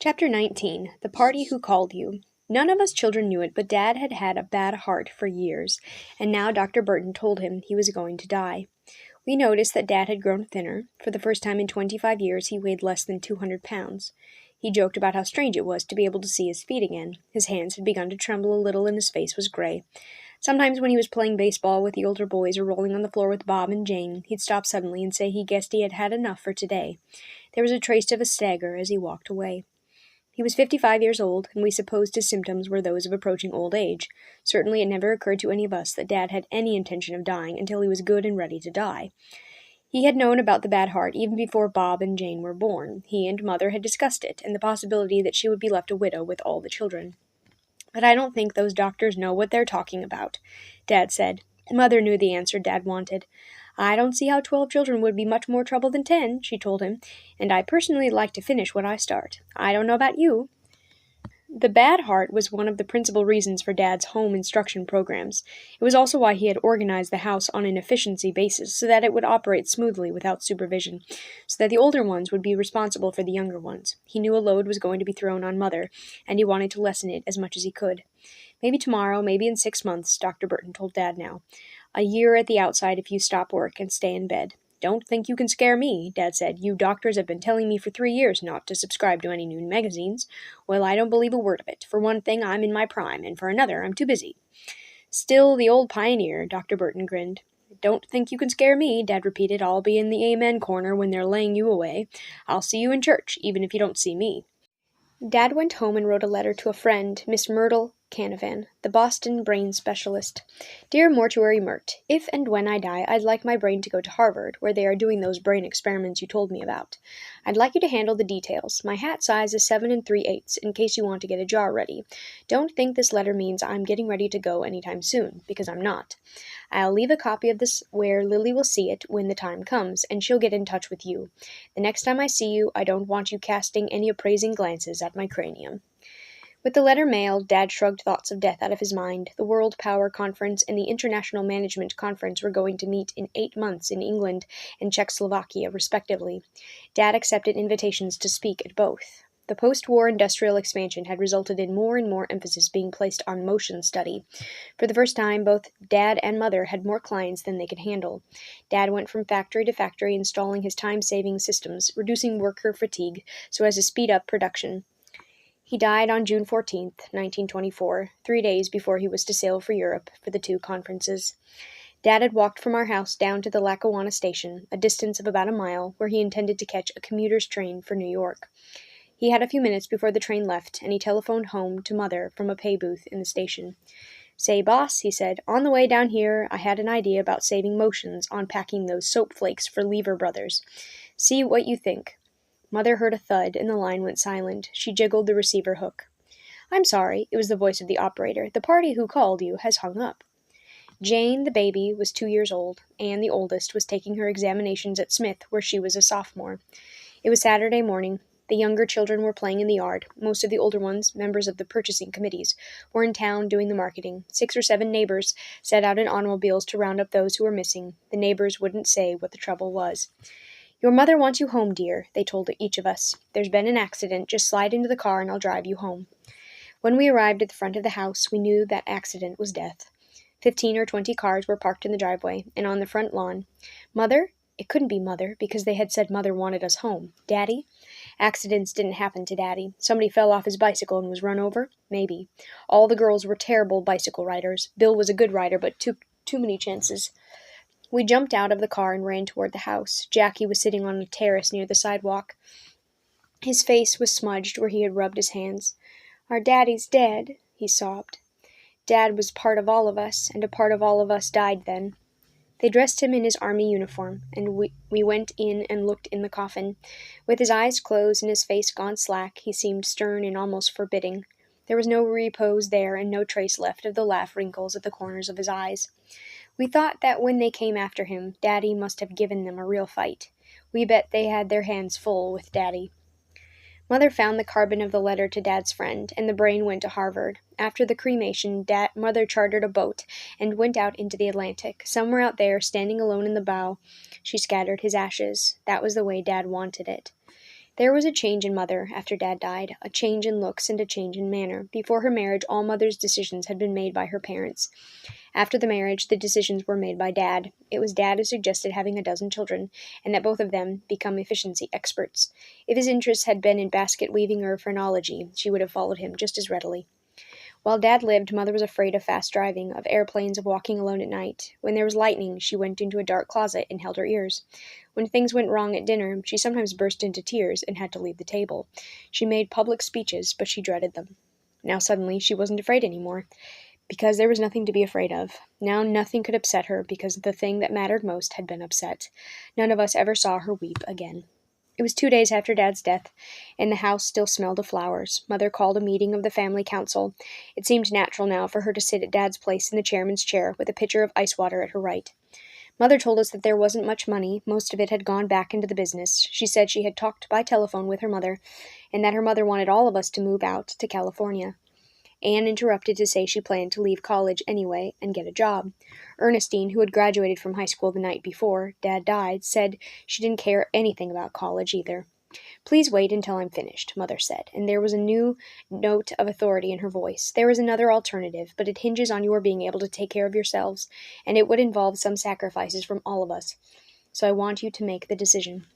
Chapter 19. The Party Who Called You. None of us children knew it, but Dad had had a bad heart for years, and now Dr. Burton told him he was going to die. We noticed that Dad had grown thinner. For the first time in 25 years, he weighed less than 200 pounds. He joked about how strange it was to be able to see his feet again. His hands had begun to tremble a little and his face was gray. Sometimes when he was playing baseball with the older boys or rolling on the floor with Bob and Jane, he'd stop suddenly and say he guessed he had had enough for today. There was a trace of a stagger as he walked away. He was 55 years old, and we supposed his symptoms were those of approaching old age. Certainly it never occurred to any of us that Dad had any intention of dying until he was good and ready to die. He had known about the bad heart even before Bob and Jane were born. He and Mother had discussed it, and the possibility that she would be left a widow with all the children. "But I don't think those doctors know what they're talking about," Dad said. Mother knew the answer Dad wanted. "I don't see how 12 children would be much more trouble than 10, she told him, "and I personally like to finish what I start. I don't know about you." The bad heart was one of the principal reasons for Dad's home instruction programs. It was also why he had organized the house on an efficiency basis, so that it would operate smoothly without supervision, so that the older ones would be responsible for the younger ones. He knew a load was going to be thrown on Mother, and he wanted to lessen it as much as he could. "Maybe tomorrow, maybe in 6 months, Dr. Burton told Dad now. "A year at the outside if you stop work and stay in bed." "Don't think you can scare me," Dad said. "You doctors have been telling me for 3 years not to subscribe to any new magazines. Well, I don't believe a word of it. For one thing, I'm in my prime, and for another, I'm too busy." "Still the old pioneer," Dr. Burton grinned. "Don't think you can scare me," Dad repeated. "I'll be in the amen corner when they're laying you away. I'll see you in church, even if you don't see me." Dad went home and wrote a letter to a friend, Miss Myrtle Canavan, the Boston brain specialist. "Dear Mortuary Myrt, if and when I die, I'd like my brain to go to Harvard, where they are doing those brain experiments you told me about. I'd like you to handle the details. My hat size is 7 3/8, in case you want to get a jar ready. Don't think this letter means I'm getting ready to go anytime soon, because I'm not. I'll leave a copy of this where Lily will see it when the time comes, and she'll get in touch with you. The next time I see you, I don't want you casting any appraising glances at my cranium." With the letter mailed, Dad shrugged thoughts of death out of his mind. The World Power Conference and the International Management Conference were going to meet in 8 months in England and Czechoslovakia, respectively. Dad accepted invitations to speak at both. The post-war industrial expansion had resulted in more and more emphasis being placed on motion study. For the first time, both Dad and Mother had more clients than they could handle. Dad went from factory to factory installing his time-saving systems, reducing worker fatigue so as to speed up production. He died on June 14th, 1924, 3 days before he was to sail for Europe for the 2 conferences. Dad had walked from our house down to the Lackawanna station, a distance of about a mile, where he intended to catch a commuter's train for New York. He had a few minutes before the train left, and he telephoned home to Mother from a pay booth in the station. "Say, boss," he said, "on the way down here, I had an idea about saving motions on packing those soap flakes for Lever Brothers. See what you think." Mother heard a thud, and the line went silent. She jiggled the receiver hook. "I'm sorry," it was the voice of the operator. "The party who called you has hung up." Jane, the baby, was 2 years old. Anne, the oldest, was taking her examinations at Smith, where she was a sophomore. It was Saturday morning. The younger children were playing in the yard. Most of the older ones, members of the purchasing committees, were in town doing the marketing. 6 or 7 neighbors set out in automobiles to round up those who were missing. The neighbors wouldn't say what the trouble was. "Your mother wants you home, dear," they told each of us. "There's been an accident. Just slide into the car and I'll drive you home." When we arrived at the front of the house, we knew that accident was death. 15 or 20 cars were parked in the driveway and on the front lawn. Mother? It couldn't be Mother, because they had said Mother wanted us home. Daddy? Accidents didn't happen to Daddy. Somebody fell off his bicycle and was run over? Maybe. All the girls were terrible bicycle riders. Bill was a good rider, but took too many chances. We jumped out of the car and ran toward the house. Jackie was sitting on a terrace near the sidewalk. His face was smudged where he had rubbed his hands. "Our Daddy's dead," he sobbed. "Dad was part of all of us, and a part of all of us died then." They dressed him in his army uniform, and we went in and looked in the coffin. With his eyes closed and his face gone slack, he seemed stern and almost forbidding. There was no repose there and no trace left of the laugh wrinkles at the corners of his eyes. We thought that when they came after him, Daddy must have given them a real fight. We bet they had their hands full with Daddy. Mother found the carbon of the letter to Dad's friend, and the brain went to Harvard. After the cremation, Mother chartered a boat and went out into the Atlantic. Somewhere out there, standing alone in the bow, she scattered his ashes. That was the way Dad wanted it. There was a change in Mother after Dad died, a change in looks and a change in manner. Before her marriage, all Mother's decisions had been made by her parents. After the marriage, the decisions were made by Dad. It was Dad who suggested having a dozen children, and that both of them become efficiency experts. If his interest had been in basket weaving or phrenology, she would have followed him just as readily. While Dad lived, Mother was afraid of fast driving, of airplanes, of walking alone at night. When there was lightning, she went into a dark closet and held her ears. When things went wrong at dinner, she sometimes burst into tears and had to leave the table. She made public speeches, but she dreaded them. Now suddenly she wasn't afraid anymore, because there was nothing to be afraid of. Now nothing could upset her, because the thing that mattered most had been upset. None of us ever saw her weep again. It was 2 days after Dad's death, and the house still smelled of flowers. Mother called a meeting of the family council. It seemed natural now for her to sit at Dad's place in the chairman's chair, with a pitcher of ice water at her right. Mother told us that there wasn't much money. Most of it had gone back into the business. She said she had talked by telephone with her mother, and that her mother wanted all of us to move out to California. Anne interrupted to say she planned to leave college anyway and get a job. Ernestine, who had graduated from high school the night before Dad died, said she didn't care anything about college either. "Please wait until I'm finished," Mother said, and there was a new note of authority in her voice. "There is another alternative, but it hinges on your being able to take care of yourselves, and it would involve some sacrifices from all of us. So I want you to make the decision.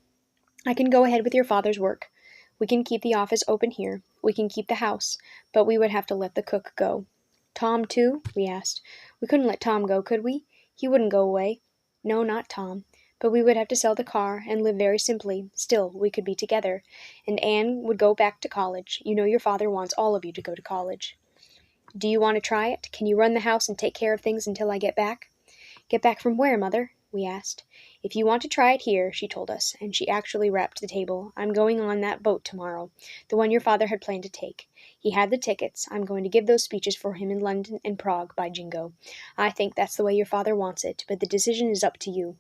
I can go ahead with your father's work. We can keep the office open here. We can keep the house, but we would have to let the cook go." "Tom, too?" we asked. "We couldn't let Tom go, could we? He wouldn't go away." "No, not Tom. But we would have to sell the car and live very simply. Still, we could be together. And Anne would go back to college. You know your father wants all of you to go to college." "Do you want to try it? Can you run the house and take care of things until I get back?" "Get back from where, Mother?" we asked. "If you want to try it here," she told us, and she actually rapped the table. "I'm going on that boat tomorrow, the one your father had planned to take. He had the tickets. I'm going to give those speeches for him in London and Prague, by jingo. I think that's the way your father wants it, but the decision is up to you."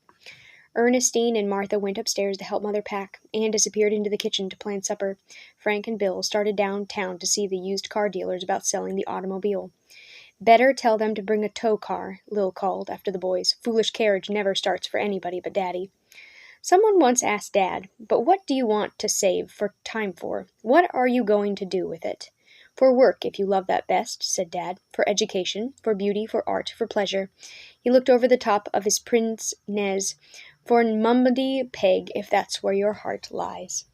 Ernestine and Martha went upstairs to help Mother pack. Anne disappeared into the kitchen to plan supper. Frank and Bill started downtown to see the used car dealers about selling the automobile. "Better tell them to bring a tow car," Lil called after the boys. "Foolish carriage never starts for anybody but Daddy." Someone once asked Dad, "But what do you want to save for time for? What are you going to do with it?" "For work, if you love that best," said Dad. "For education, for beauty, for art, for pleasure." He looked over the top of his pince nez. "For mummedy peg, if that's where your heart lies."